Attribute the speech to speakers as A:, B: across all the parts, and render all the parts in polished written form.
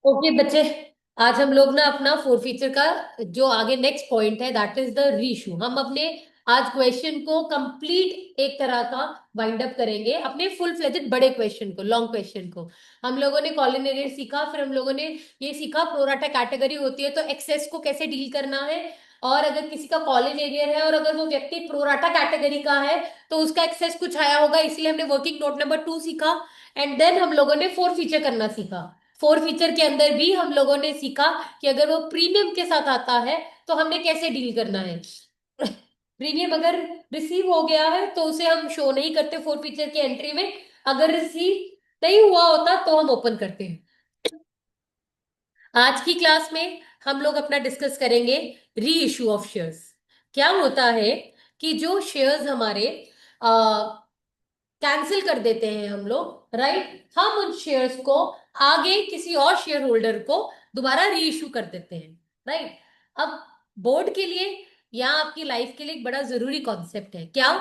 A: Okay बच्चे, आज हम लोग ना अपना फोर फीचर का जो आगे नेक्स्ट पॉइंट है दैट इज द रीशू। हम अपने आज क्वेश्चन को कंप्लीट एक तरह का वाइंड अप करेंगे, अपने फुल फ्लेजेड बड़े क्वेश्चन को, लॉन्ग क्वेश्चन को। हम लोगों ने कॉलन एरियर सीखा, फिर हम लोगों ने ये सीखा प्रोराटा कैटेगरी होती है तो एक्सेस को कैसे डील करना है, और अगर किसी का कॉलन एरियर है और अगर वो व्यक्ति प्रोराटा कैटेगरी का है तो उसका एक्सेस कुछ आया होगा, इसलिए हमने वर्किंग नोट नंबर 2 सीखा। एंड देन हम लोगों ने फोर फीचर करना सीखा। फोर फीचर के अंदर भी हम लोगों ने सीखा कि अगर वो प्रीमियम के साथ आता है तो हमने कैसे डील करना है। प्रीमियम अगर रिसीव हो गया है तो उसे हम शो नहीं करते फोर फीचर की एंट्री में, अगर रिसीव नहीं हुआ होता तो हम ओपन करते हैं। आज की क्लास में हम लोग अपना डिस्कस करेंगे री इशू ऑफ शेयर्स। क्या होता है कि जो शेयर्स हमारे कैंसिल कर देते हैं हम लोग, राइट, हम उन शेयर्स को आगे किसी और शेयर होल्डर को दोबारा री इशू कर देते हैं, राइट। अब बोर्ड के लिए या आपकी लाइफ के लिए एक बड़ा जरूरी कॉन्सेप्ट है क्या,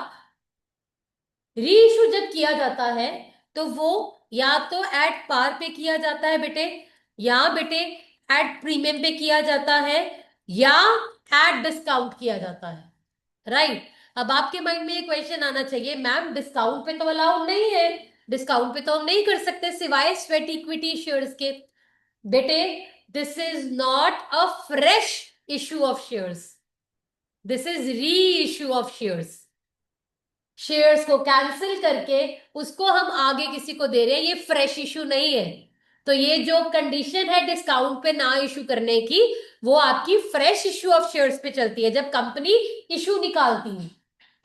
A: री इशू जब किया जाता है तो वो या तो एट पार पे किया जाता है बेटे, या बेटे एट प्रीमियम पे किया जाता है, या एट डिस्काउंट किया जाता है, राइट। अब आपके माइंड में ये क्वेश्चन आना चाहिए, मैम डिस्काउंट पे तो अलाउड नहीं है, डिस्काउंट पे तो हम नहीं कर सकते सिवाय स्वेट इक्विटी शेयर्स के। बेटे, this is not a fresh issue of shares, this is री इशू ऑफ शेयर्स। शेयर्स को कैंसिल करके उसको हम आगे किसी को दे रहे हैं, ये फ्रेश इशू नहीं है। तो ये जो कंडीशन है डिस्काउंट पे ना इशू करने की, वो आपकी फ्रेश इशू ऑफ शेयर्स पे चलती है। जब कंपनी इशू निकालती है,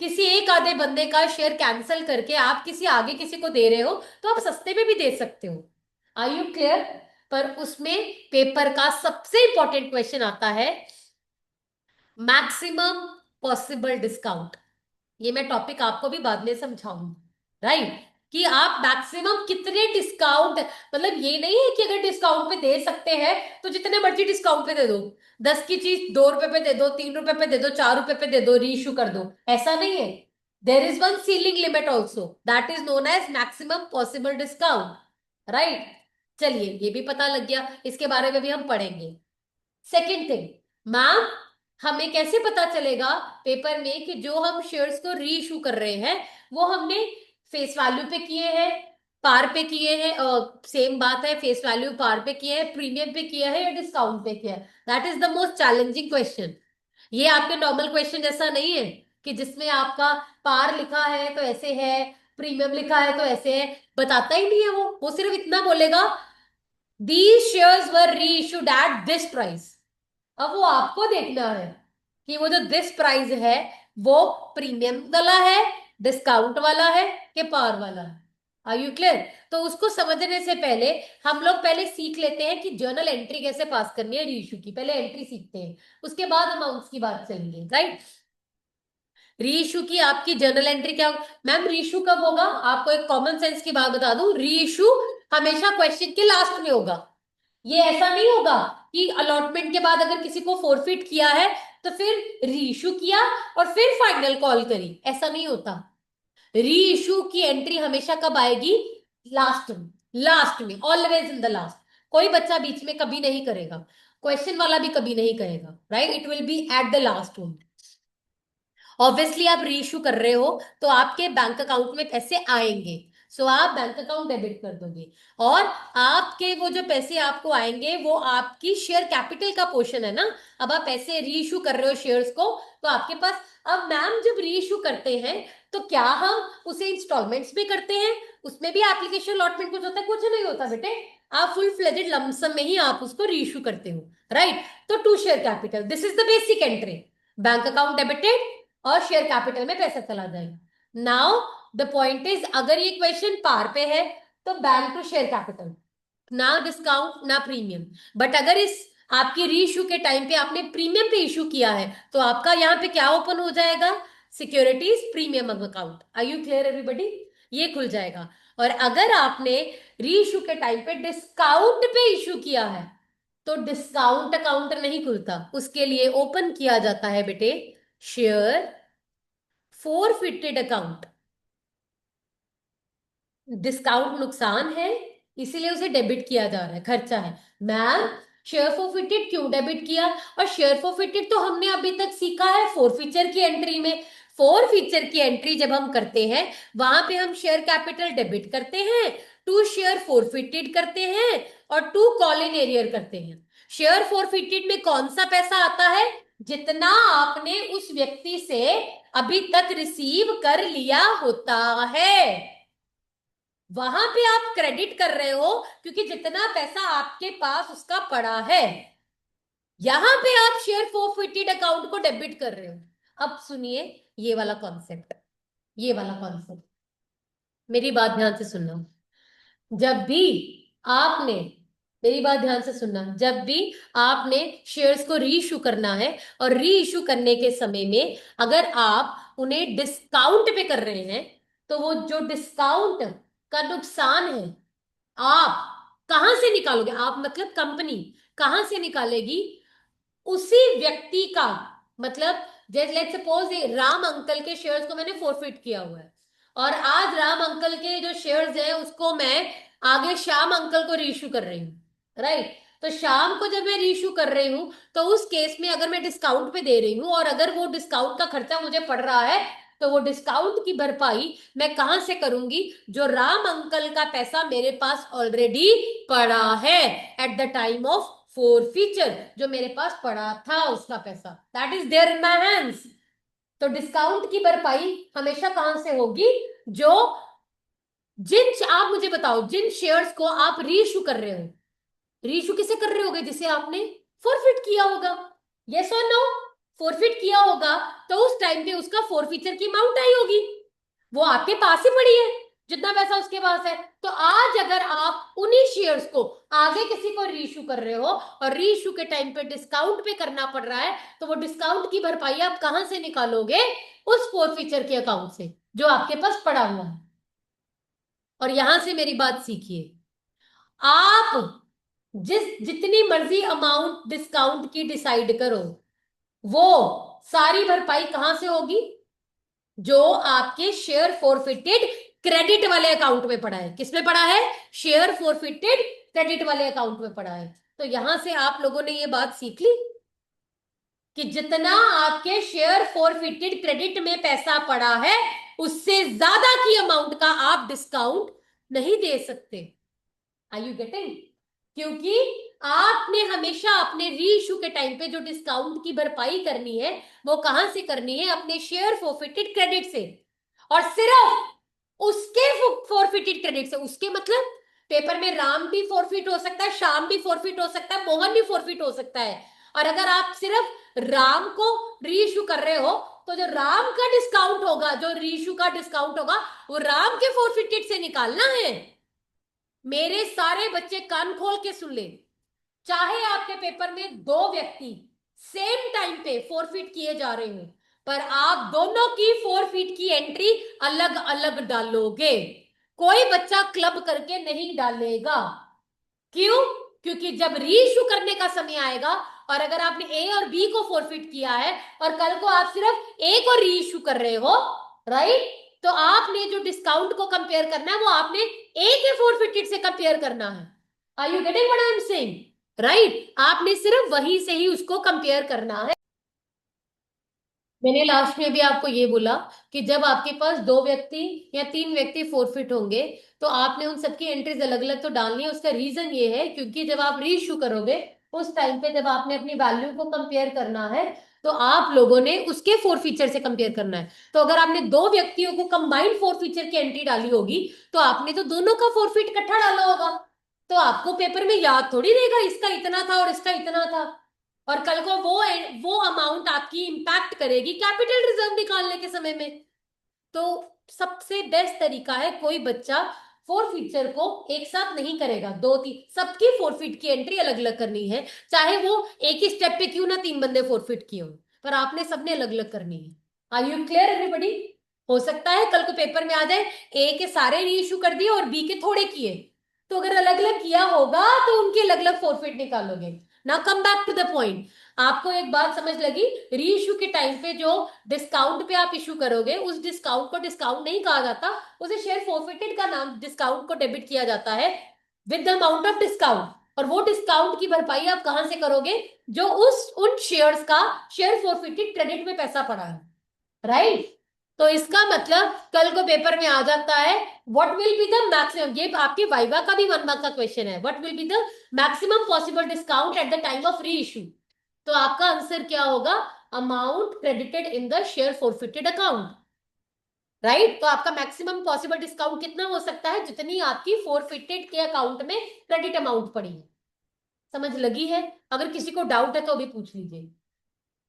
A: किसी एक आधे बंदे का शेयर कैंसिल करके आप किसी आगे किसी को दे रहे हो तो आप सस्ते में भी दे सकते हो। Are you clear? पर उसमें पेपर का सबसे इंपॉर्टेंट क्वेश्चन आता है, मैक्सिमम पॉसिबल डिस्काउंट। ये मैं टॉपिक आपको भी बाद में समझाऊंगी, राइट, कि आप मैक्सिमम कितने डिस्काउंट, मतलब ये नहीं है कि अगर डिस्काउंट पे दे सकते हैं तो जितने मर्जी डिस्काउंट पे दे दो। 10 की चीज 2 रुपए पे दे दो, 3 रुपए पे दे दो, 4 रुपए पे दे दो, री इशू कर दो, ऐसा नहीं है। There is one ceiling limit also, that is known as maximum possible discount, right. चलिए ये भी पता लग गया, इसके बारे में भी हम पढ़ेंगे। सेकेंड थिंग, मैम हमें कैसे पता चलेगा पेपर में कि जो हम शेयर्स को री इशू कर रहे हैं वो हमने फेस वैल्यू पे किए हैं, पार पे किए हैं, सेम बात है, फेस वैल्यू पार पे किए हैं, प्रीमियम पे किया है या डिस्काउंट पे किया है। That is the most challenging question. ये आपके नॉर्मल क्वेश्चन जैसा नहीं है कि जिसमें आपका पार लिखा है तो ऐसे है, प्रीमियम लिखा है तो ऐसे है, बताता ही नहीं है। वो सिर्फ इतना बोलेगा, दीज शेयर्स वर री इशूड एट दिस प्राइस। अब वो आपको देखना है कि वो जो दिस प्राइस है वो प्रीमियम वाला है, डिस्काउंट वाला है, कि पार वाला है। Are you clear? तो उसको समझने से पहले हम लोग पहले सीख लेते हैं कि जर्नल एंट्री कैसे पास करनी है री इशू की, पहले एंट्री सीखते हैं, उसके बाद अमाउंट्स की बात चलेंगे, राइट। री इशू की आपकी जर्नल एंट्री क्या मैम, री इशू कब होगा? आपको एक कॉमन सेंस की बात बता दूं, री इशू हमेशा क्वेश्चन के लास्ट में होगा। ये ऐसा नहीं होगा कि अलॉटमेंट के बाद अगर किसी को फोरफिट किया है तो फिर री इशू किया और फिर फाइनल कॉल करी, ऐसा नहीं होता। री इशू की एंट्री हमेशा कब आएगी? लास्ट में, लास्ट में, ऑलवेज इन द लास्ट। कोई बच्चा बीच में कभी नहीं करेगा, क्वेश्चन वाला भी कभी नहीं करेगा, right, it will be at the last only. Obviously आप रीइश्यू कर रहे हो तो आपके बैंक अकाउंट में पैसे आएंगे, सो आप बैंक अकाउंट डेबिट कर दोगे, और आपके वो जो पैसे आपको आएंगे वो आपकी शेयर कैपिटल का पोर्शन है ना। अब आप पैसे रीइश्यू कर रहे हो शेयर्स को तो आपके पास, अब मैम जब रीइश्यू करते हैं तो क्या हम उसे इंस्टॉलमेंट्स में करते हैं? उसमें भी एप्लीकेशन अलॉटमेंट कुछ होता है? कुछ नहीं होता बेटे, आप फुल फ्लेजेड लमसम में ही आप उसको रीइश्यू करते हो, राइट। तो to share capital, this is the basic entry, bank account debited और शेयर कैपिटल में पैसा चला जाएगा। नाउ द पॉइंट इज, अगर ये क्वेश्चन पार पे है तो बैंक टू शेयर कैपिटल, ना डिस्काउंट ना प्रीमियम। बट अगर इस आपकी री इशू के टाइम पे आपने प्रीमियम पे इशू किया है तो आपका यहाँ पे क्या ओपन हो जाएगा? Securities premium account. Are you clear everybody? ये खुल जाएगा। और अगर आपने री इशू के टाइम पे डिस्काउंट पे इशू किया है तो डिस्काउंट अकाउंट नहीं खुलता, उसके लिए ओपन किया जाता है बेटे शेयर फोरफिटेड अकाउंट। डिस्काउंट नुकसान है, इसीलिए उसे डेबिट किया जा रहा है, खर्चा है। मैम, शेयर फॉरफिटेड क्यों डेबिट किया? और शेयर फॉरफिटेड तो हमने अभी तक सीखा है फोरफीचर की एंट्री में। फोरफीचर की एंट्री जब हम करते हैं, वहां पे हम शेयर कैपिटल डेबिट करते हैं, टू शेयर फॉरफिटेड करते हैं, और टू कॉल इन एरियर करते हैं। शेयर फॉरफिटेड में कौन सा पैसा आता है? जितना आपने उस व्यक्ति से अभी तक रिसीव कर लिया होता है, वहां पे आप क्रेडिट कर रहे हो, क्योंकि जितना पैसा आपके पास उसका पड़ा है। यहां पे आप शेयर फॉरफिटेड अकाउंट को डेबिट कर रहे हो। अब सुनिए ये वाला कॉन्सेप्ट, ये वाला कॉन्सेप्ट, मेरी बात ध्यान से सुनना। जब भी आपने, मेरी बात ध्यान से सुनना, जब भी आपने शेयर्स को री इशू करना है, और री इशू करने के समय में अगर आप उन्हें डिस्काउंट पे कर रहे हैं, तो वो जो डिस्काउंट का नुकसान है, आप कहां से निकालोगे? आप मतलब कंपनी कहां से निकालेगी? उसी व्यक्ति का, मतलब जैसे लेट्स सपोज राम अंकल के शेयर्स को मैंने फोरफिट किया हुआ है, और आज राम अंकल के जो शेयर्स हैं उसको मैं आगे श्याम अंकल को रीइश्यू कर रही हूँ, राइट? तो शाम को जब मैं रीइश्यू कर रही हूँ, तो उस केस में अगर मैं डिस्काउंट पे दे रही हूँ, और अगर वो डिस्काउंट का खर्चा मुझे पड़ रहा है, तो वो डिस्काउंट की भरपाई मैं कहां से करूंगी? जो राम अंकल का पैसा मेरे पास ऑलरेडी पड़ा है at the time of forfeiture, जो मेरे पास पड़ा था उसका पैसा, that is there in my hands. तो डिस्काउंट की भरपाई हमेशा कहां से होगी? जो जिन, आप मुझे बताओ, जिन शेयर्स को आप रीइश्यू कर रहे हो, रीइश्यू किसे कर रहे होगे? जिसे आपने फोरफिट किया होगा, यस और नो? फोरफिट किया होगा, तो उस टाइम पे उसका फोरफीचर की अमाउंट आई होगी, वो आपके पास ही पड़ी है, जितना पैसा उसके पास है। तो आज अगर आप उन्हीं शेयर्स को आगे किसी को रीइश्यू कर रहे हो, और रीइश्यू के टाइम पे डिस्काउंट पे करना पड़ रहा है, तो वो डिस्काउंट की भरपाई आप कहां से निकालोगे? उस फोरफीचर के अकाउंट से जो आपके पास पड़ा हुआ है। और यहां से मेरी बात सीखिए, आप जितनी मर्जी अमाउंट डिस्काउंट की डिसाइड करो, वो सारी भरपाई कहां से होगी? जो आपके शेयर फोरफिटेड क्रेडिट वाले अकाउंट में पड़ा है। किसमें पड़ा है? शेयर फोरफिटेड क्रेडिट वाले अकाउंट में पड़ा है। तो यहां से आप लोगों ने ये बात सीख ली कि जितना आपके शेयर फोरफिटेड क्रेडिट में पैसा पड़ा है, उससे ज्यादा की अमाउंट का आप डिस्काउंट नहीं दे सकते। Are you getting? क्योंकि आपने हमेशा अपने री इशू के टाइम पे जो डिस्काउंट की भरपाई करनी है, वो कहां से करनी है? अपने शेयर फोरफिटेड क्रेडिट से, और सिर्फ उसके फोरफिटेड क्रेडिट से। उसके मतलब पेपर में राम भी फोरफिट हो सकता है, श्याम भी फोरफिट हो सकता है, मोहन भी फोरफिट हो सकता है। और अगर आप सिर्फ राम को री इशू कर रहे हो, तो जो राम का डिस्काउंट होगा, जो री इशू का डिस्काउंट होगा, वो राम के फोरफिटेड से निकालना है। मेरे सारे बच्चे कान खोल के सुन ले, चाहे आपके पेपर में दो व्यक्ति सेम टाइम पे फोरफिट किए जा रहे हो, पर आप दोनों की फोरफिट की एंट्री अलग अलग डालोगे। कोई बच्चा क्लब करके नहीं डालेगा। क्यों? क्योंकि जब री इशू करने का समय आएगा, और अगर आपने ए और बी को फोरफिट किया है, और कल को आप सिर्फ ए को री इशू कर रहे हो, राइट, तो आपने जो डिस्काउंट को कंपेयर करना है, वो आपने ए के फोरफिटेड से कंपेयर करना है। Are you getting what I am saying? Right, आपने सिर्फ वहीं से ही उसको कंपेयर करना है। मैंने लास्ट में भी आपको ये बोला कि जब आपके पास दो व्यक्ति या तीन व्यक्ति फोरफिट होंगे, तो आपने उन सबकी एंट्रीज अलग अलग तो डालनी है। उसका रीजन ये है क्योंकि जब आप री इशू करोगे, उस टाइम पे जब आपने अपनी वैल्यू को कंपेयर करना है, तो आप लोगों ने उसके फोर फीचर से कंपेयर करना है। तो अगर आपने दो व्यक्तियों को कंबाइंड फोर फीचर की एंट्री डाली होगी, तो आपने तो दोनों का फोरफिट इकट्ठा डाला होगा। तो आपको पेपर में याद थोड़ी रहेगा इसका इतना था और इसका इतना था, और कल को वो अमाउंट आपकी इंपैक्ट करेगी कैपिटल रिजर्व निकालने के समय में। तो सबसे बेस्ट तरीका है, कोई बच्चा फोर फीचर को एक साथ नहीं करेगा, दो तीन सबकी फोरफिट की एंट्री अलग अलग करनी है। चाहे वो एक ही स्टेप पे क्यों ना तीन बंदे फोरफिट किए हो, पर आपने सबने अलग अलग करनी है। Are you clear everybody? हो सकता है कल को पेपर में आ जाए ए के सारे री इशू कर दिए और बी के थोड़े किए, तो अगर अलग अलग किया होगा तो उनके अलग अलग फोरफिट निकालोगे। Now come back to the point. आपको एक बात समझ लगी? री इशू के टाइम पे जो डिस्काउंट पे आप इशू करोगे, उस डिस्काउंट को डिस्काउंट नहीं कहा जाता, उसे शेयर फोरफिटेड का नाम, डिस्काउंट को डेबिट किया जाता है। With the amount of discount. और वो डिस्काउंट की भरपाई आप कहां से करोगे, जो उन शेयर्स का शेयर फॉरफिटेड क्रेडिट में पैसा पड़ा है, राइट। तो इसका मतलब कल को पेपर में आ जाता है, what will be the maximum, ये आपके वाइवा का भी 1 मार्क का क्वेश्चन है, what will be the maximum possible discount at the time of री इशू। तो आपका आंसर क्या होगा, amount credited in the share forfeited account, right. तो आपका मैक्सिमम पॉसिबल डिस्काउंट कितना हो सकता है, जितनी आपकी फॉरफिटेड के अकाउंट में क्रेडिट अमाउंट पड़ी है। समझ लगी है? अगर किसी को डाउट है तो अभी पूछ लीजिए।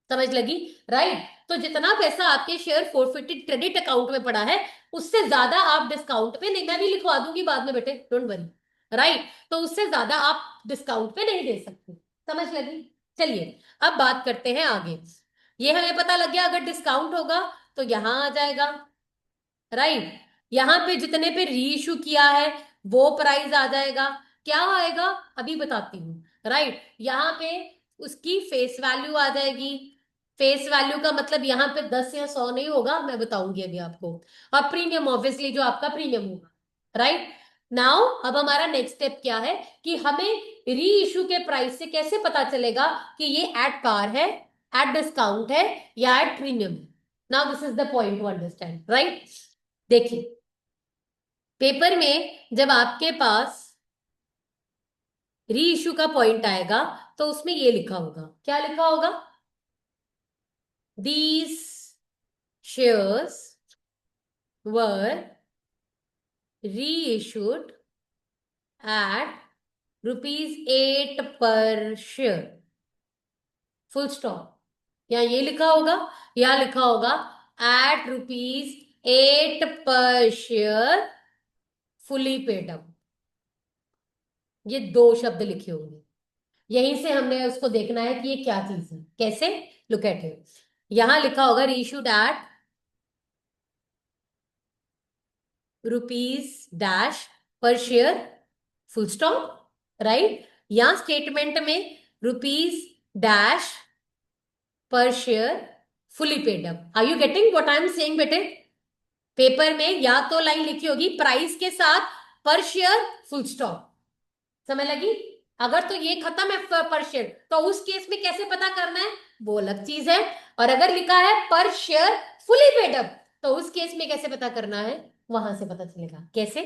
A: समझ लगी, राइट। तो जितना पैसा आपके शेयर फॉरफिटेड क्रेडिट अकाउंट में पड़ा है, उससे ज्यादा आप डिस्काउंट पे नहीं, मैं भी लिखवा दूंगी बाद में बेटे, डोंट वरी, राइट। तो उससे ज्यादा आप डिस्काउंट पे नहीं दे सकते। समझ लगी? चलिए अब बात करते हैं आगे। ये हमें पता लग गया, अगर डिस्काउंट होगा तो यहां आ जाएगा, राइट। यहां पे जितने पे री इशू किया है वो प्राइस आ जाएगा। क्या आएगा अभी बताती हूँ, राइट। यहाँ पे उसकी फेस वैल्यू आ जाएगी। फेस वैल्यू का मतलब यहाँ पे 10 या 100 नहीं होगा, मैं बताऊंगी अभी आपको। और प्रीमियम ऑब्वियसली जो आपका प्रीमियम होगा, राइट। नाउ अब हमारा नेक्स्ट स्टेप क्या है, कि हमें री इशू के प्राइस से कैसे पता चलेगा कि ये एट पार है, एट डिस्काउंट है, या एट प्रीमियम है। Now this is the point two understand, right. देखिए, पेपर में जब आपके पास री इशू का पॉइंट आएगा तो उसमें ये लिखा होगा, क्या लिखा होगा, दीज शेयर्स वर री issued at ₹8 per share, full stop. या ये लिखा होगा, या लिखा होगा eight ₹8 per share fully paid up. ये दो शब्द लिखे होंगे, यहीं से हमने उसको देखना है कि ये क्या चीज है, कैसे। लुक एट इट, यहां लिखा होगा रीइशूड एट ₹डैश per share, full stop, right. या स्टेटमेंट में rupees dash per share fully paid up. Are you getting what I am saying बेटे? पेपर में या तो लाइन लिखी होगी प्राइस के साथ पर शेयर फुल स्टॉप, समझ लगी। अगर तो ये खत्म है पर शेयर, तो उस केस में कैसे पता करना है, वो अलग चीज है। और अगर लिखा है पर शेयर फुली पेड अप, तो उस केस में कैसे पता करना है, वहां से पता चलेगा कैसे।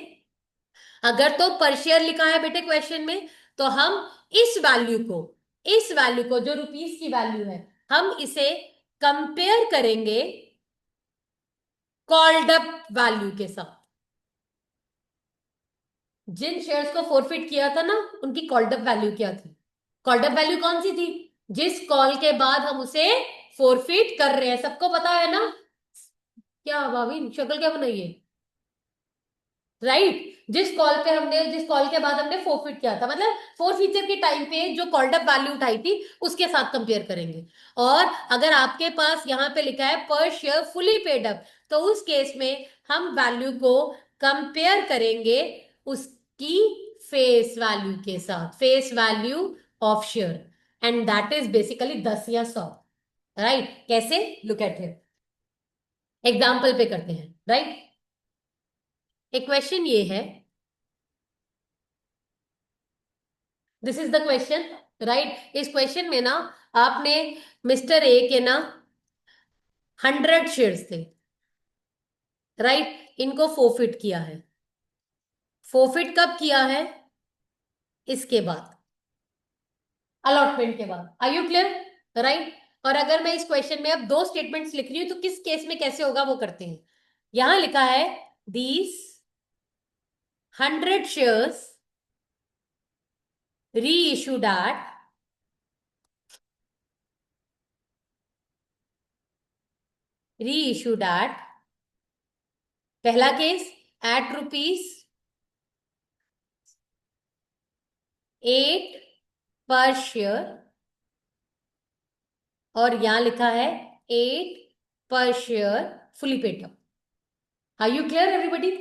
A: अगर तो पर शेयर लिखा है बेटे क्वेश्चन में, तो हम इस वैल्यू को जो रुपीस की वैल्यू है, हम इसे कंपेयर करेंगे कॉल्ड अप वैल्यू के साथ। जिन शेयर्स को फोरफिट किया था ना, उनकी कॉल्ड अप वैल्यू क्या थी, कॉल्ड अप वैल्यू कौन सी थी, जिस कॉल के बाद हम उसे फोरफिट कर रहे हैं, सबको पता है ना। क्या भाभी शक्ल क्या बनाई है, राइट। जिस कॉल के बाद हमने फोरफिट किया था, मतलब फोर फीचर के टाइम पे जो कॉल्ड अप वैल्यू उठाई थी, उसके साथ कंपेयर करेंगे। और अगर आपके पास यहाँ पे लिखा है पर शेयर फुली पेड अप, तो उस केस में हम वैल्यू को कंपेयर करेंगे उसकी फेस वैल्यू के साथ, face value of share, and that is basically 10 या 100, राइट। कैसे, लुक एट हियर, एग्जाम्पल पे करते हैं, राइट। एक क्वेश्चन ये है, this is the question, right. इस क्वेश्चन में ना आपने मिस्टर ए के ना 100 शेयर्स थे, राइट। इनको फोरफिट किया है। फोरफिट कब किया है, इसके बाद, अलॉटमेंट के बाद। Are you clear, right. और अगर मैं इस क्वेश्चन में अब दो स्टेटमेंट्स लिख रही हूं, तो किस केस में कैसे होगा वो करते हैं। यहां लिखा है these 100 shares reissued at reissued at, पहला केस एट ₹8 पर शेयर, और यहां लिखा है 8 per share fully paid up. Are you clear everybody?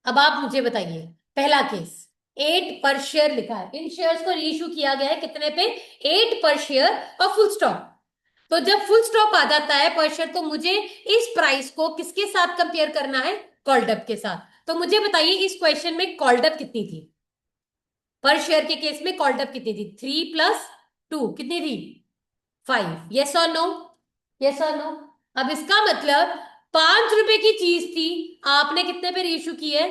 A: अब आप मुझे बताइए, पहला केस 8 पर शेयर लिखा है, इन शेयर्स को रीइश्यू किया गया है कितने पे, 8 पर शेयर और फुल स्टॉप। तो जब फुल स्टॉप आ जाता है पर शेयर, तो मुझे इस प्राइस को किसके साथ कंपेयर करना है, कॉल्ड अप के साथ। तो मुझे बताइए इस क्वेश्चन में कॉल्ड अप कितनी थी? पर शेयर के केस में कॉल्ड अप कितनी थी? 3 + 2 कितनी थी? 5। यस और नो? यस और नो? अब इसका मतलब 5 रुपए की चीज थी, आपने कितने पे रीइश्यू की है?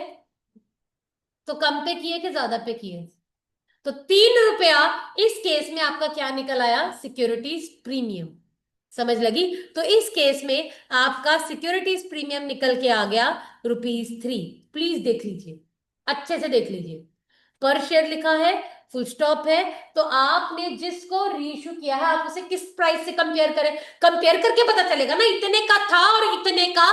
A: तो कम पे किए कि ज्यादा पे किए? तो 3 रुपया इस केस में आपका क्या निकल आया? Securities premium. समझ लगी? तो इस केस में आपका सिक्योरिटीज प्रीमियम निकल के आ गया ₹3। प्लीज देख लीजिए, अच्छे से देख लीजिए। पर शेयर लिखा है, फुल स्टॉप है। तो आपने जिसको रीइश्यू किया है आप उसे किस प्राइस से कंपेयर करें? कंपेयर करके पता चलेगा ना, इतने का था और इतने का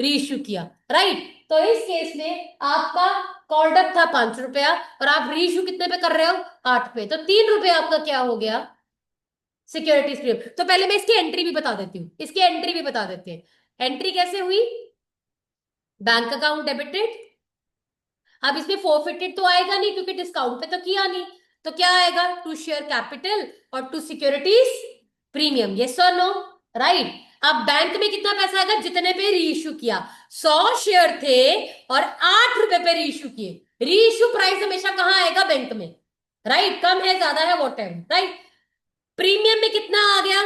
A: रीइश्यू किया। राइट? तो इस केस में आपका कॉल्ड अप था 5 रुपया और आप रीइश्यू कितने पे कर रहे हो? 8 पे। तो 3 रुपया आपका क्या हो गया? Securities premium. तो पहले मैं इसकी एंट्री भी बता देती हूँ, इसकी एंट्री भी बता देते हैं। एंट्री कैसे हुई? Bank account debited. अब इसमें फोरफिटेड तो आएगा नहीं क्योंकि डिस्काउंट पे तो किया नहीं। तो क्या आएगा? टू शेयर कैपिटल और टू सिक्योरिटीज प्रीमियम। यस और नो? राइट। अब बैंक में कितना पैसा आएगा? जितने पे रीइश्यू किया। 100 शेयर थे और 8 रुपए पे रीइश्यू किए। रीइश्यू प्राइस हमेशा कहाँ आएगा? बैंक में। राइट? कम है ज्यादा है वॉट एवर। राइट? प्रीमियम में कितना आ गया?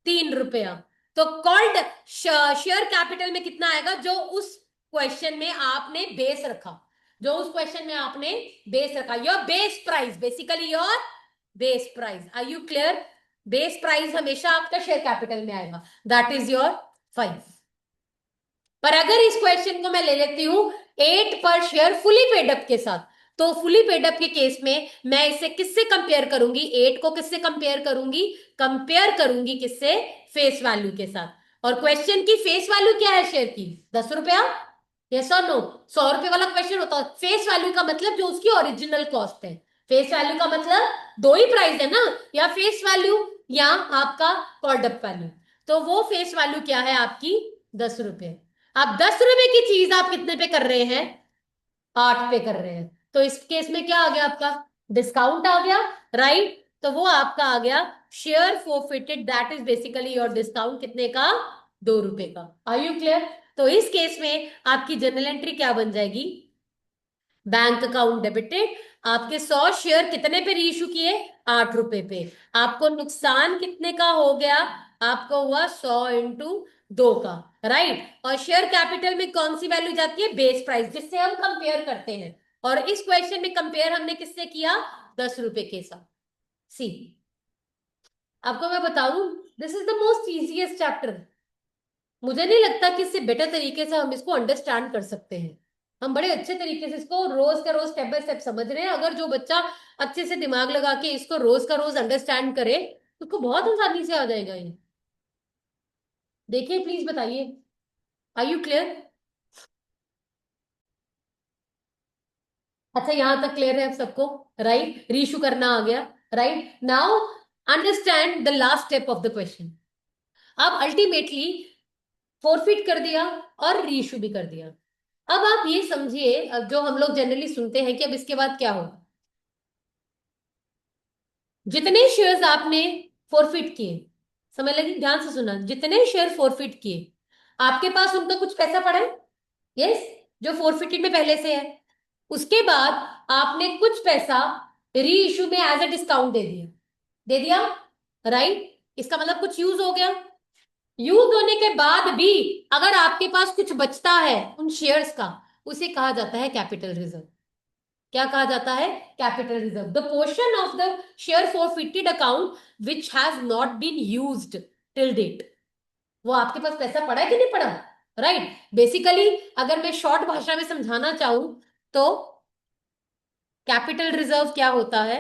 A: 3 रुपया। तो कॉल्ड शेयर कैपिटल में कितना आएगा? जो उस क्वेश्चन में आपने बेस रखा, जो उस क्वेश्चन में आपने बेस रखा, your base price, basically your base price. Are you clear? Base price हमेशा आपका शेयर कैपिटल में आएगा, दैट इज योर 5। पर अगर इस क्वेश्चन को मैं ले लेती हूं 8 per share fully paid up के साथ, तो फुली पेड अप के केस में मैं इसे किससे कंपेयर करूंगी? 8 को किससे कंपेयर करूंगी? कंपेयर करूंगी किससे? फेस वैल्यू के साथ। और क्वेश्चन की फेस वैल्यू क्या है शेयर की? 10 रुपया। यस और नो? 100 रुपए वाला क्वेश्चन होता है। फेस वैल्यू का मतलब जो उसकी ओरिजिनल कॉस्ट है। फेस वैल्यू का मतलब दो ही प्राइस है ना, या फेस वैल्यू या आपका कॉल्ड अप वैल्यू। तो वो फेस वैल्यू क्या है आपकी? 10 रुपए। अब 10 रुपए की चीज आप कितने पे कर रहे हैं? 8 पे कर रहे हैं। तो इस केस में क्या आ गया आपका? डिस्काउंट आ गया। राइट? तो वो आपका आ गया share forfeited, that is basically your discount. कितने का? 2 रुपए का। Are you clear? तो इस केस में आपकी जनरल एंट्री क्या बन जाएगी? Bank account debited. आपके 100 शेयर कितने पे रीइश्यू किए? 8 रुपए पे। आपको नुकसान कितने का हो गया? आपको हुआ 100 × 2 का। राइट? और शेयर कैपिटल में कौन सी वैल्यू जाती है? बेस प्राइस, जिससे हम कंपेयर करते हैं। और इस क्वेश्चन में कंपेयर हमने किससे किया? 10 रुपए के साथ। सी, आपको मैं बताऊं, this is the most easiest chapter. मुझे नहीं लगता कि इससे बेटर तरीके से हम इसको अंडरस्टैंड कर सकते हैं। हम बड़े अच्छे तरीके से इसको रोज का रोज स्टेप बाय स्टेप समझ रहे हैं। अगर जो बच्चा अच्छे से दिमाग लगा के इसको रोज का रोज अंडरस्टैंड करे, तो उसको बहुत आसानी से आ जाएगा ये। देखिए, प्लीज बताइए, आर यू क्लियर? अच्छा, यहां तक क्लियर है अब सबको? राइट? रीशू करना आ गया। Right? Now understand the last step of the question. अब अल्टीमेटली फोरफिट कर दिया और रीइश्यू भी कर दिया। अब आप ये समझिए, अब जो हम लोग जनरली सुनते हैं कि अब इसके बाद क्या होगा। जितने शेयर्स आपने फोरफिट किए, समझ लगी? ध्यान से सुना, जितने शेयर फोरफिट किए आपके पास उनका कुछ पैसा पड़ा है। यस? जो फोरफिटेड में पहले से है। उसके बाद आपने कुछ पैसा री इश्यू में एज ए डिस्काउंट दे दिया। दे दिया। राइट? इसका मतलब कुछ यूज हो गया। यूज होने के बाद भी अगर आपके पास कुछ बचता है उन शेयर्स का, उसे कहा जाता है कैपिटल रिजर्व। क्या कहा जाता है? Capital reserve. The portion of the share forfeited account which has not been used till date. वो आपके पास पैसा पड़ा है कि नहीं पड़ा? राइट? बेसिकली अगर मैं शॉर्ट भाषा में समझाना चाहूं तो कैपिटल रिजर्व क्या होता है?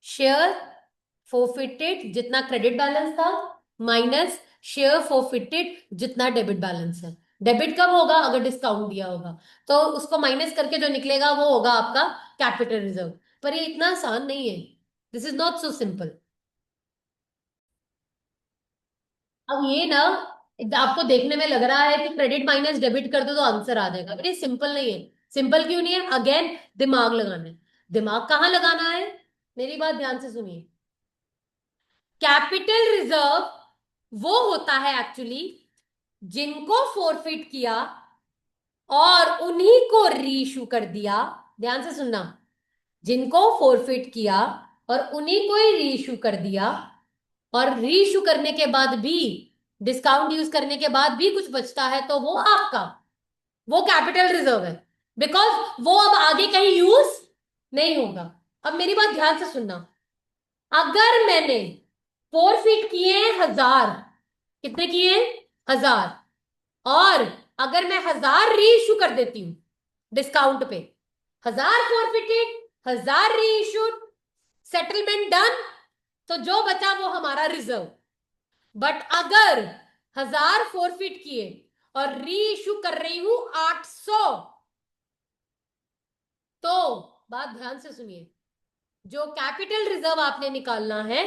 A: शेयर फोरफिटेड जितना क्रेडिट बैलेंस था, माइनस शेयर फोरफिटेड जितना डेबिट बैलेंस है। डेबिट कब होगा? अगर डिस्काउंट दिया होगा। तो उसको माइनस करके जो निकलेगा वो होगा आपका कैपिटल रिजर्व। पर ये इतना आसान नहीं है। This is not so simple. अब ये ना, आपको देखने में लग रहा है कि क्रेडिट माइनस डेबिट कर दो तो आंसर आ जाएगा, बट ये सिंपल नहीं है। सिंपल क्यों नहीं है? अगेन, दिमाग लगाना है। दिमाग कहाँ लगाना है? मेरी बात ध्यान से सुनिए। कैपिटल रिजर्व वो होता है एक्चुअली जिनको फोरफिट किया और उन्हीं को रीइश्यू कर दिया। ध्यान से सुनना, जिनको फोरफिट किया और उन्हीं को ही रीइश्यू कर दिया, और रीइश्यू करने के बाद भी, डिस्काउंट यूज करने के बाद भी कुछ बचता है, तो वो आपका, वो कैपिटल रिजर्व है, बिकॉज वो अब आगे कहीं यूज नहीं होगा। अब मेरी बात ध्यान से सुनना, अगर मैंने फोरफिट किए 1,000, कितने किए? 1,000, और अगर मैं 1,000 रीइश्यू कर देती हूं डिस्काउंट पे, 1,000 फॉरफिटेड, 1,000 रीइश्यूड, सेटलमेंट डन, तो जो बचा वो हमारा रिजर्व। बट अगर 1,000 फॉरफिट किए और रीइश्यू कर रही हूं 800, तो बात ध्यान से सुनिए, जो कैपिटल रिजर्व आपने निकालना है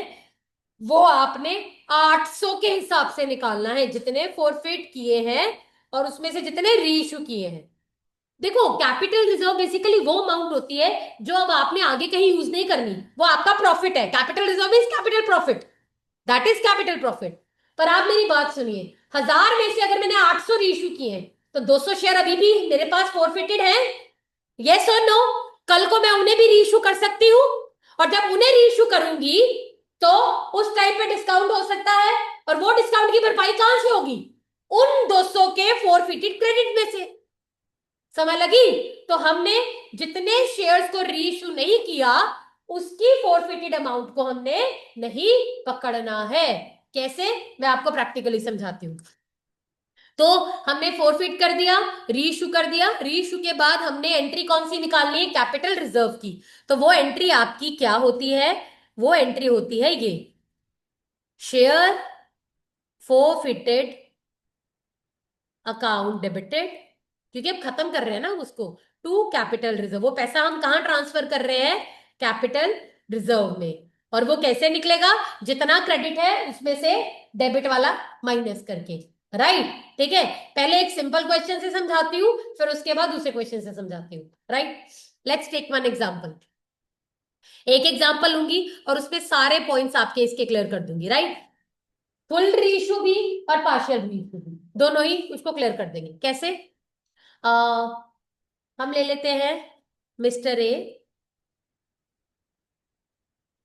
A: वो आपने 800 के हिसाब से निकालना है, जितने फॉरफिट किए हैं और उसमें से जितने रीइश्यू किए हैं। देखो, कैपिटल रिजर्व बेसिकली वो अमाउंट होती है जो अब आपने आगे कहीं यूज नहीं करनी, वो आपका प्रॉफिट है। Capital reserve is capital profit, that is capital profit. पर आप मेरी बात सुनिए, 1,000 में से अगर मैंने 800 रीइश्यू किए हैं, तो 200 शेयर अभी भी मेरे पास फॉरफिटेड है, यस और नो? कल को मैं उन्हें भी रीइश्यू कर सकती हूँ, और जब उन्हें रीइश्यू करूंगी तो उस टाइप पे डिस्काउंट हो सकता है, और वो डिस्काउंट की भरपाई कहां से होगी? उन 200 के फॉरफिटेड क्रेडिट में से। समझ लगी? तो हमने जितने शेयर्स को रीइश्यू नहीं किया, उसकी फॉरफिटेड अमाउंट को हमने नहीं पकड़ना है। कैसे? मैं आपको प्रैक्टिकली समझाती हूँ। तो हमने फोरफिट कर दिया, रीइश्यू कर दिया, रीइश्यू के बाद हमने एंट्री कौन सी निकालनी है? कैपिटल रिजर्व की। तो वो एंट्री आपकी क्या होती है? वो एंट्री होती है ये, शेयर फोरफिटेड अकाउंट डेबिटेड, क्योंकि अब खत्म कर रहे हैं ना उसको, टू कैपिटल रिजर्व। वो पैसा हम कहां ट्रांसफर कर रहे हैं? कैपिटल रिजर्व में। और वो कैसे निकलेगा? जितना क्रेडिट है उसमें से डेबिट वाला माइनस करके। राइट? ठीक है, पहले एक सिंपल क्वेश्चन से समझाती हूँ, फिर उसके बाद दूसरे क्वेश्चन से समझाती हूँ। Right, let's take one example. एक एग्जाम्पल लूंगी और उसमें सारे पॉइंट्स आपके इसके क्लियर कर दूंगी। राइट, फुल रीइश्यू भी और पार्शियल रीइश्यू भी, दोनों ही उसको क्लियर कर देंगे। कैसे? आ, हम ले लेते हैं मिस्टर ए,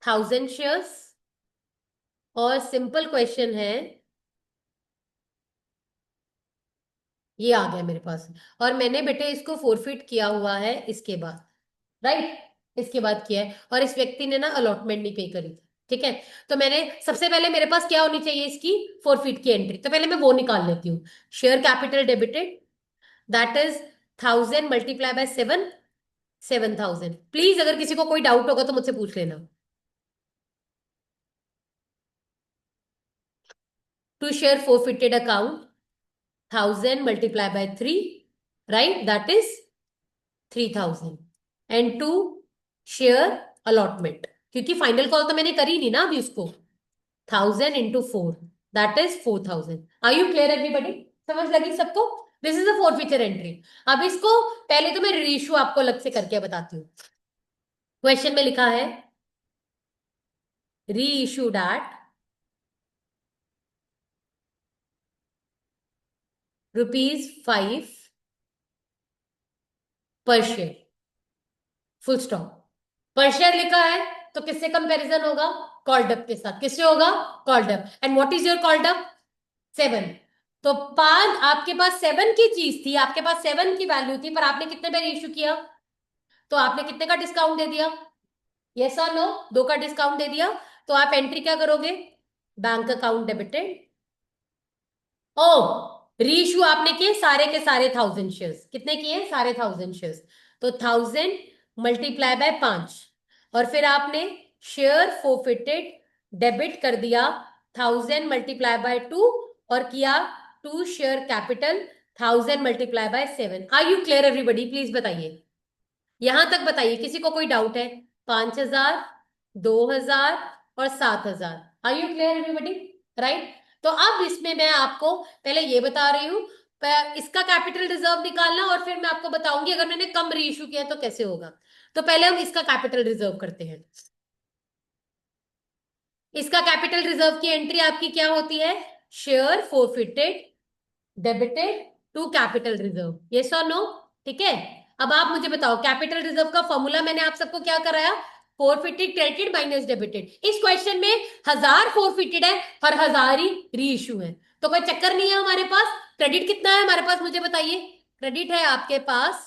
A: 1,000 शेयर्स, और सिंपल क्वेश्चन है, ये आ गया मेरे पास, और मैंने बेटे इसको फोरफिट किया हुआ है इसके बाद। राइट, इसके बाद किया है, और इस व्यक्ति ने ना अलॉटमेंट नहीं पे करी थी। ठीक है, तो मैंने सबसे पहले, मेरे पास क्या होनी चाहिए? इसकी फोरफिट की एंट्री, तो पहले मैं वो निकाल लेती हूँ। Share capital debited, that is 1,000 multiply by 7, 7,000। Please अगर किसी को कोई डाउट होगा तो मुझसे पूछ लेना। To share forfeited account, 1,000 multiplied by 3, right? That is 3,000. And to share allotment, क्योंकि फाइनल कॉल तो मैंने करी नहीं ना अभी उसको, 1,000 into 4, that is 4,000. Are you clear everybody? समझ लगी सबको? This is the four feature entry. अब इसको पहले तो मैं रीइश्यू आपको अलग से करके बताती हूँ। क्वेश्चन में लिखा है रीइश्यूड एट ₹5 पर शेयर, फुल स्टॉप। पर शेयर लिखा है, तो किससे कंपैरिजन होगा? कॉल्डअप के साथ। किससे होगा? Called up. And what is your called up? 7। तो 5, आपके पास 7 की चीज थी, आपके पास 7 की वैल्यू थी, पर आपने कितने पे इश्यू किया? तो आपने कितने का डिस्काउंट दे दिया? यस और नो? 2 का डिस्काउंट दे दिया। तो आप एंट्री क्या करोगे? Bank account debited. ओ, रीइश्यू आपने किए सारे के सारे 1,000 शेयर्स। कितने किए? सारे 1,000 शेयर्स। तो 1,000 मल्टीप्लाई बाय 5, और फिर आपने शेयर फोरफिटेड डेबिट कर दिया 1,000 मल्टीप्लाई बाय 2, और किया to share capital 1,000 multiply by 7। Are you clear everybody? Please बताइए, यहां तक बताइए, किसी को कोई डाउट है? 5,000, 2,000 और 7,000। Are you clear everybody? Right, तो अब इसमें मैं आपको पहले ये बता रही हूं, इसका कैपिटल रिजर्व निकालना, और फिर मैं आपको बताऊंगी अगर मैंने कम रीइश्यू किया तो कैसे होगा। तो पहले हम इसका कैपिटल रिजर्व करते हैं। इसका कैपिटल रिजर्व की एंट्री आपकी क्या होती है? Share forfeited debited to capital reserve, yes और नो? ठीक है। अब आप मुझे बताओ, कैपिटल रिजर्व का फॉर्मूला मैंने आप सबको क्या कराया? Forfeited credited minus debited. इस क्वेश्चन में 1000 फोरफिटेड है और 1000 ही री इशू है, तो कोई चक्कर नहीं है हमारे पास। क्रेडिट कितना है हमारे पास, मुझे बताइए। क्रेडिट है आपके पास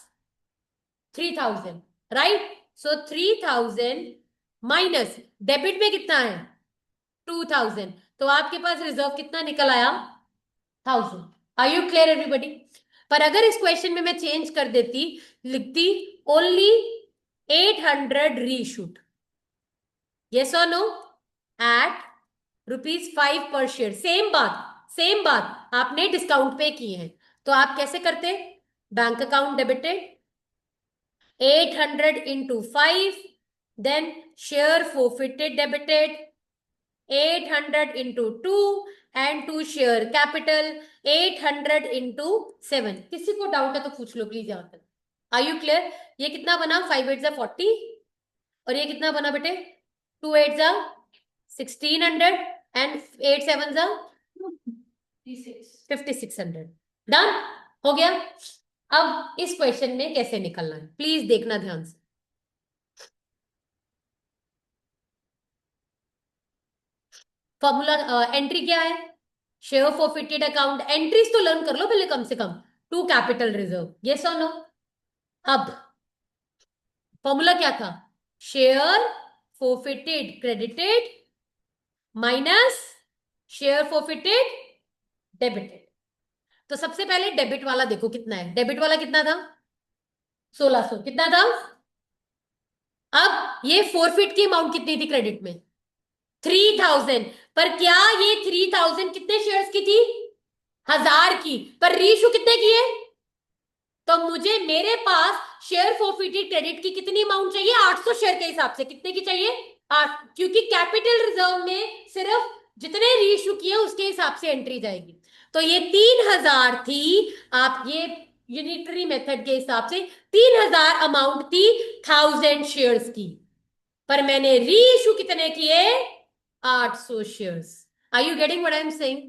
A: 3000, राइट? सो 3000 माइनस डेबिट में कितना है? 2000। तो आपके पास रिजर्व कितना निकल आया? 1000। Are you clear everybody? पर अगर इस क्वेश्चन में मैं चेंज कर देती, लिखती ओनली 800 रीशूट, यस और नो, एट ₹5 पर शेयर। सेम बात, सेम बात आपने डिस्काउंट पे की है, तो आप कैसे करते? Bank account debited 800 into 5, then share forfeited debited 800 into 2 and 2 share capital 800 into 7। किसी को डाउट है तो पूछ लो प्लीज यहां तक। Are you clear? ये कितना बना? 5 8 जा 40, और ये कितना बना बेटे? 2 8 जा 1600 एंड 8 7 जा 5600। डन हो गया। अब इस क्वेश्चन में कैसे निकलना है प्लीज देखना ध्यान से। फॉर्मूला, एंट्री क्या है? शेयर फॉरफिटेड अकाउंट, एंट्रीज तो लर्न कर लो पहले कम से कम। टू कैपिटल रिजर्व, यस और नो? अब फॉर्मूला क्या था? Share forfeited credited minus share forfeited debited. तो सबसे पहले डेबिट वाला देखो कितना है। डेबिट वाला कितना था? 1600। कितना था? अब ये फोरफिट की अमाउंट कितनी थी क्रेडिट में? 3000। पर क्या ये 3000 कितने शेयर्स की थी? 1000 की। पर रीइशू कितने की है? तो मुझे, मेरे पास शेयर फॉरफिटेड क्रेडिट की कितनी अमाउंट चाहिए? 800 शेयर के हिसाब से कितने की चाहिए? 8, क्योंकि कैपिटल रिजर्व में सिर्फ जितने रीइश्यू किए उसके हिसाब से एंट्री जाएगी। तो ये 3000 थी। आप ये यूनिटरी मेथड के हिसाब से 3000 अमाउंट थी 1000 शेयर्स की। पर मैंने रीइश्यू कितने किए? 800 shares. Are you getting what I am saying?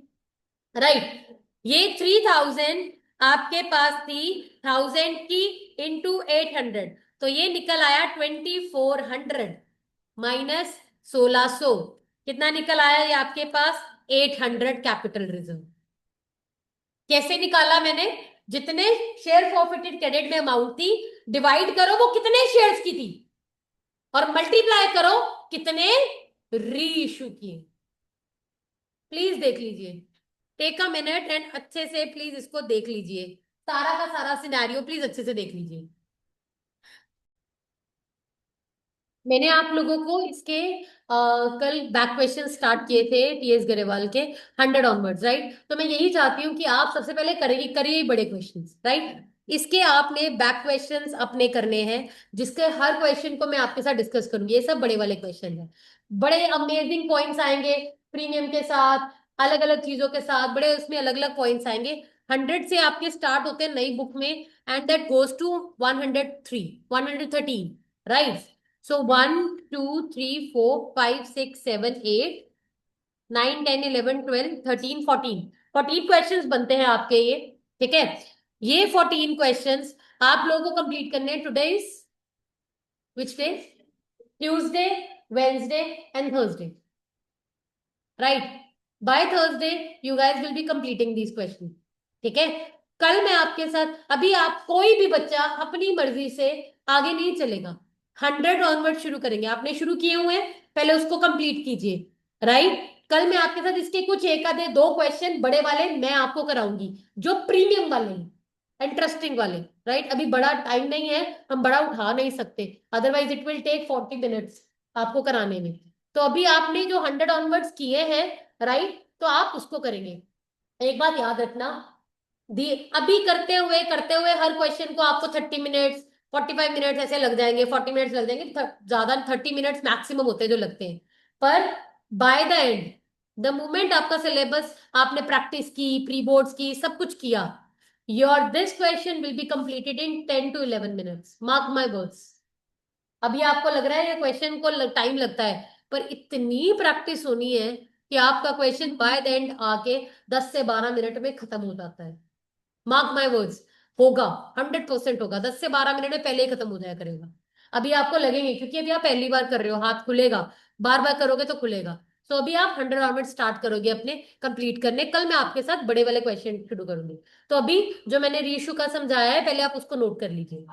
A: Right. ये 3000 आपके पास थी 1000 की इंटू 800, तो ये निकल आया 2400 माइनस 1600। कितना निकल आया ये आपके पास? 800 कैपिटल रिजर्व। कैसे निकाला मैंने? जितने शेयर फॉरफिटेड क्रेडिट में अमाउंट थी, डिवाइड करो वो कितने शेयर्स की थी, और मल्टीप्लाई करो कितने री इशू किए। प्लीज देख लीजिए, टेक अ मिनट एंड अच्छे से प्लीज इसको देख लीजिए। सारा का सारा सिनेरियो प्लीज अच्छे से देख लीजिए। मैंने आप लोगों को इसके कल बैक क्वेश्चन स्टार्ट किए थे टीएस गरेवाल के, 100 ऑनवर्ड्स, राइट? तो मैं यही चाहती हूँ कि आप सबसे पहले करिए करिए बड़े क्वेश्चंस, राइट? इसके आपने बैक क्वेश्चंस अपने करने हैं, जिसके हर क्वेश्चन को मैं आपके साथ डिस्कस करूंगी। ये सब बड़े वाले क्वेश्चन हैं, बड़े अमेजिंग पॉइंट्स आएंगे प्रीमियम के साथ, अलग अलग चीजों के साथ, बड़े उसमें अलग अलग पॉइंट्स आएंगे। 100 से आपके स्टार्ट होते हैं नई बुक में, एंड दैट गोज टू 103 113, राइट? So 1 2 3 4 5 6 7 8 9 10 11 12 13 14 14 क्वेश्चंस बनते हैं आपके ये, ठीक है? ये 14 क्वेश्चंस आप लोगों को कंप्लीट करने हैं। Today is which day? Tuesday, Wednesday and Thursday, right? By Thursday you guys will be completing these question, ठीक है? कल मैं आपके साथ, अभी आप कोई भी बच्चा अपनी मर्जी से आगे नहीं चलेगा। 100 ऑनवर्ड शुरू करेंगे, आपने शुरू किए हुए हैं, पहले उसको कंप्लीट कीजिए, राइट? कल मैं आपके साथ इसके कुछ एक आधे दो क्वेश्चन बड़े वाले मैं आपको कराऊंगी, जो प्रीमियम वाले हैं, इंटरेस्टिंग वाले, राइट? अभी बड़ा टाइम नहीं है, हम बड़ा उठा नहीं सकते, otherwise it will take 40 minutes आपको कराने में। तो अभी आपने जो 100 ऑनवर्ड्स किए हैं, राइट, तो आप उसको करेंगे। एक बात याद रखना, दी अभी करते हुए हर क्वेश्चन को आपको 30 मिनट्स 45 मिनट्स ऐसे लग जाएंगे, 40 मिनट्स लग जाएंगे, ज्यादा 30 मिनट्स मैक्सिमम होते हैं जो लगते हैं। पर by the end, the moment आपका सिलेबस आपने प्रैक्टिस की, प्री बोर्ड्स की, सब कुछ किया, your this question will be completed in 10 to 11 minutes, mark my words. अभी आपको लग रहा है ये क्वेश्चन को टाइम लगता है, पर इतनी प्रैक्टिस होनी है कि आपका क्वेश्चन बाय द एंड आके 10 से 12 मिनट में खत्म हो जाता है। मार्क माई वर्ड्स, होगा, 100% होगा, 10 से 12 मिनट में पहले ही खत्म हो जाया करेगा। अभी आपको लगेंगे, क्योंकि अभी आप पहली बार कर रहे हो, हाथ खुलेगा, बार बार करोगे तो खुलेगा। तो अभी आप 100 ऑर्बिट स्टार्ट करोगे अपने कंप्लीट करने, कल मैं आपके साथ बड़े वाले क्वेश्चन शुरू करूंगी। तो अभी जो मैंने रीशु का समझाया है, पहले आप उसको नोट कर लीजिए।